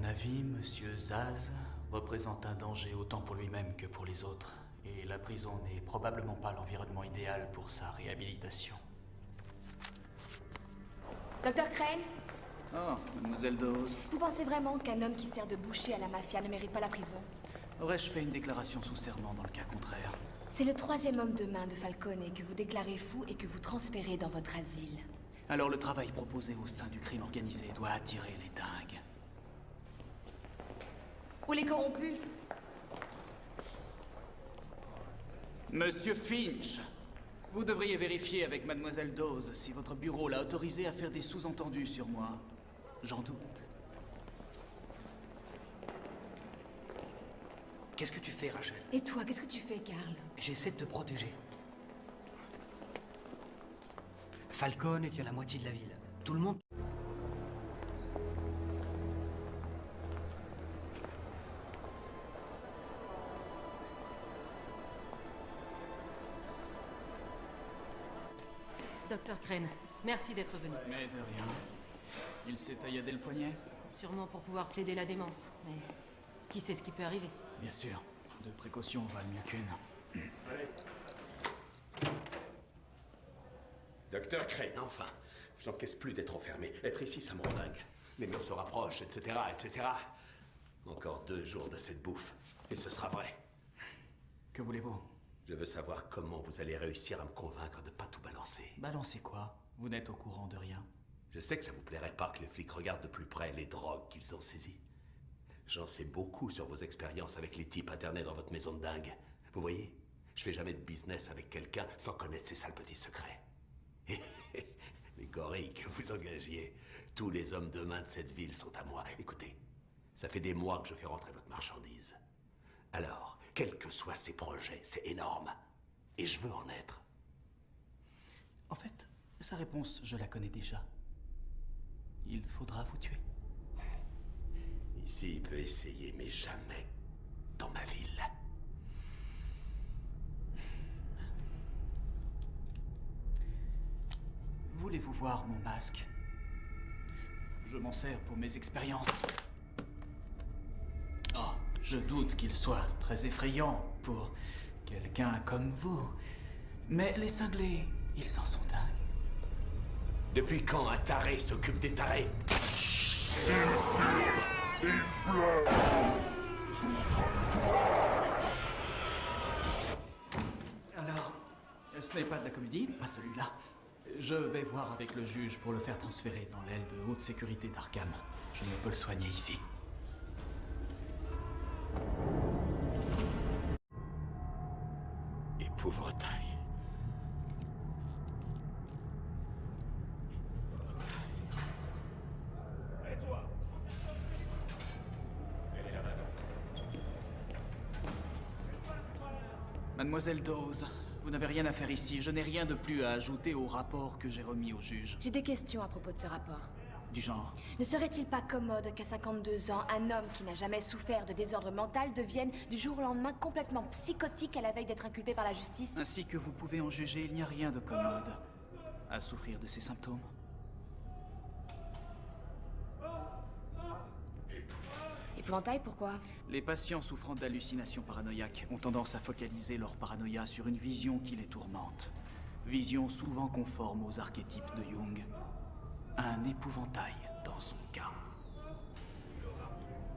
mon avis, Monsieur Zaz représente un danger autant pour lui-même que pour les autres. Et la prison n'est probablement pas l'environnement idéal pour sa réhabilitation. Docteur Crane, Oh, Mademoiselle Dawes. vous pensez vraiment qu'un homme qui sert de boucher à la mafia ne mérite pas la prison? Aurais-je fait une déclaration sous serment dans le cas contraire? C'est le troisième homme de main de Falcone que vous déclarez fou et que vous transférez dans votre asile. Alors le travail proposé au sein du crime organisé doit attirer les dingues. Ou les corrompus? Monsieur Finch, vous devriez vérifier avec Mademoiselle Dawes si votre bureau l'a autorisé à faire des sous-entendus sur moi. J'en doute. Qu'est-ce que tu fais, Rachel? Et toi, qu'est-ce que tu fais, Karl? J'essaie de te protéger. Falcone tient la moitié de la ville. Tout le monde... Docteur Crane, merci d'être venu. Mais de rien. Il s'est tailladé le poignet? Sûrement pour pouvoir plaider la démence, mais qui sait ce qui peut arriver? Bien sûr. Deux précautions valent mieux qu'une. Docteur Crane, enfin. J'encaisse plus d'être enfermé. Être ici, ça me rend dingue. Les murs se rapprochent, etc., etc. Encore 2 jours de cette bouffe, et ce sera vrai. Que voulez-vous? Je veux savoir comment vous allez réussir à me convaincre de pas tout balancer. Balancer quoi? Vous n'êtes au courant de rien. Je sais que ça vous plairait pas que les flics regardent de plus près les drogues qu'ils ont saisies. J'en sais beaucoup sur vos expériences avec les types internés dans votre maison de dingue. Vous voyez, je fais jamais de business avec quelqu'un sans connaître ses sales petits secrets. Les gorilles que vous engagiez, tous les hommes de main de cette ville sont à moi. Écoutez, ça fait des mois que je fais rentrer votre marchandise. Alors, quels que soient ces projets, c'est énorme. Et je veux en être. En fait, sa réponse, je la connais déjà. Il faudra vous tuer. Ici, il peut essayer, mais jamais dans ma ville. Voulez-vous voir mon masque? Je m'en sers pour mes expériences. Oh, je doute qu'il soit très effrayant pour quelqu'un comme vous. Mais les cinglés, ils en sont dingues. Depuis quand un taré s'occupe des tarés? Alors, ce n'est pas de la comédie, pas celui-là. Je vais voir avec le juge pour le faire transférer dans l'aile de haute sécurité d'Arkham. Je ne peux le soigner ici. Épouvantail. Mademoiselle Dawes, vous n'avez rien à faire ici. Je n'ai rien de plus à ajouter au rapport que j'ai remis au juge. J'ai des questions à propos de ce rapport. Du genre. Ne serait-il pas commode qu'à 52 ans, un homme qui n'a jamais souffert de désordre mental devienne du jour au lendemain complètement psychotique à la veille d'être inculpé par la justice? Ainsi que vous pouvez en juger, il n'y a rien de commode à souffrir de ces symptômes. Épouvantail, pourquoi? Les patients souffrant d'hallucinations paranoïaques ont tendance à focaliser leur paranoïa sur une vision qui les tourmente. Vision souvent conforme aux archétypes de Jung. Un épouvantail dans son cas.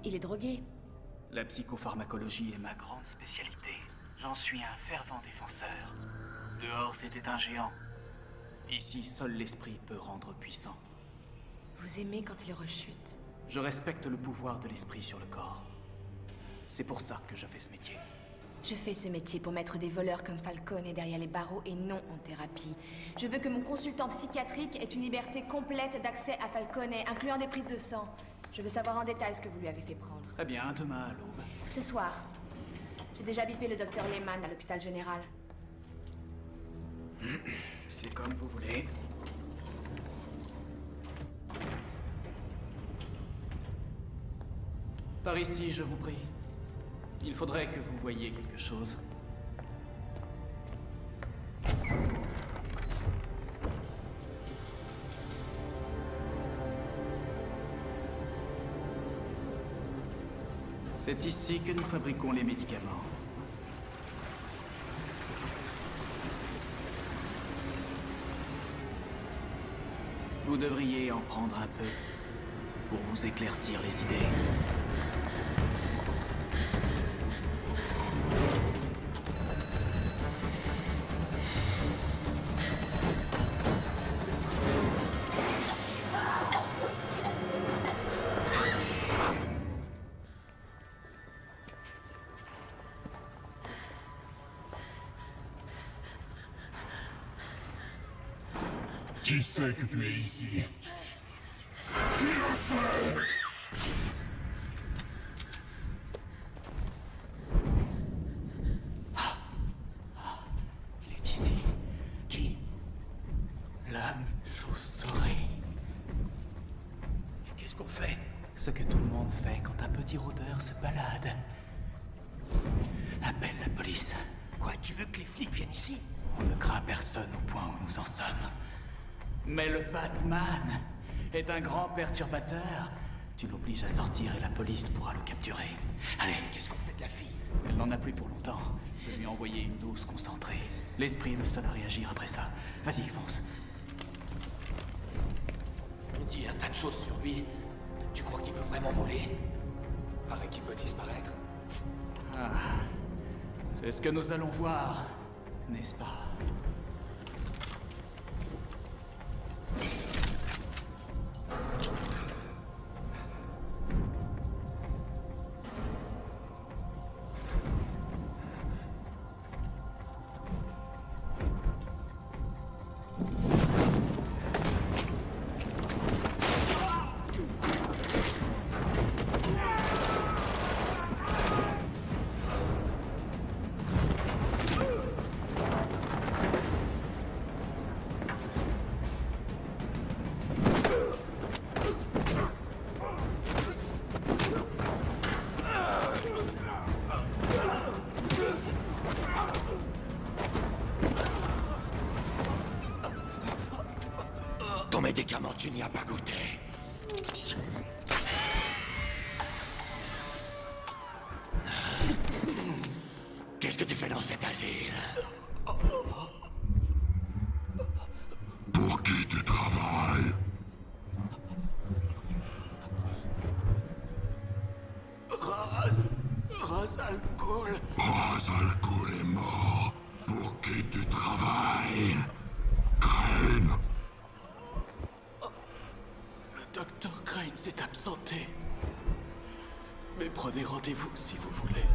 Il est drogué. La psychopharmacologie est ma grande spécialité. J'en suis un fervent défenseur. Dehors, c'était un géant. Ici, seul l'esprit peut rendre puissant. Vous aimez quand il rechute. Je respecte le pouvoir de l'esprit sur le corps. C'est pour ça que je fais ce métier. Je fais ce métier pour mettre des voleurs comme Falcone derrière les barreaux et non en thérapie. Je veux que mon consultant psychiatrique ait une liberté complète d'accès à Falcone, incluant des prises de sang. Je veux savoir en détail ce que vous lui avez fait prendre. Très bien, demain à l'aube. Ce soir. J'ai déjà bipé le docteur Lehman à l'hôpital général. C'est comme vous voulez. Par ici, je vous prie. Il faudrait que vous voyiez quelque chose. C'est ici que nous fabriquons les médicaments. Vous devriez en prendre un peu pour vous éclaircir les idées. Qui sait que tu es ici? Tu le sais! Il est ici. Qui? L'âme chauve-souris. Qu'est-ce qu'on fait? Ce que tout le monde fait quand un petit rôdeur se balade. Appelle la police. Quoi, tu veux que les flics viennent ici? On ne craint personne au point où nous en sommes. Mais le Batman est un grand perturbateur. Tu l'obliges à sortir et la police pourra le capturer. Allez, qu'est-ce qu'on fait de la fille? Elle n'en a plus pour longtemps. Je lui ai envoyé une dose concentrée. L'esprit est le seul à réagir après ça. Vas-y, fonce. On dit un tas de choses sur lui. Tu crois qu'il peut vraiment voler? Paraît qu'il peut disparaître. Ah, c'est ce que nous allons voir, n'est-ce pas? Ton médicament, tu n'y as pas goûté. Qu'est-ce que tu fais dans cet asile? Pour qui tu travailles? Ra's al Ghul. Ra's al Ghul est mort. Pour qui tu travailles? Crane? Le docteur Crane s'est absenté. Mais prenez rendez-vous si vous voulez.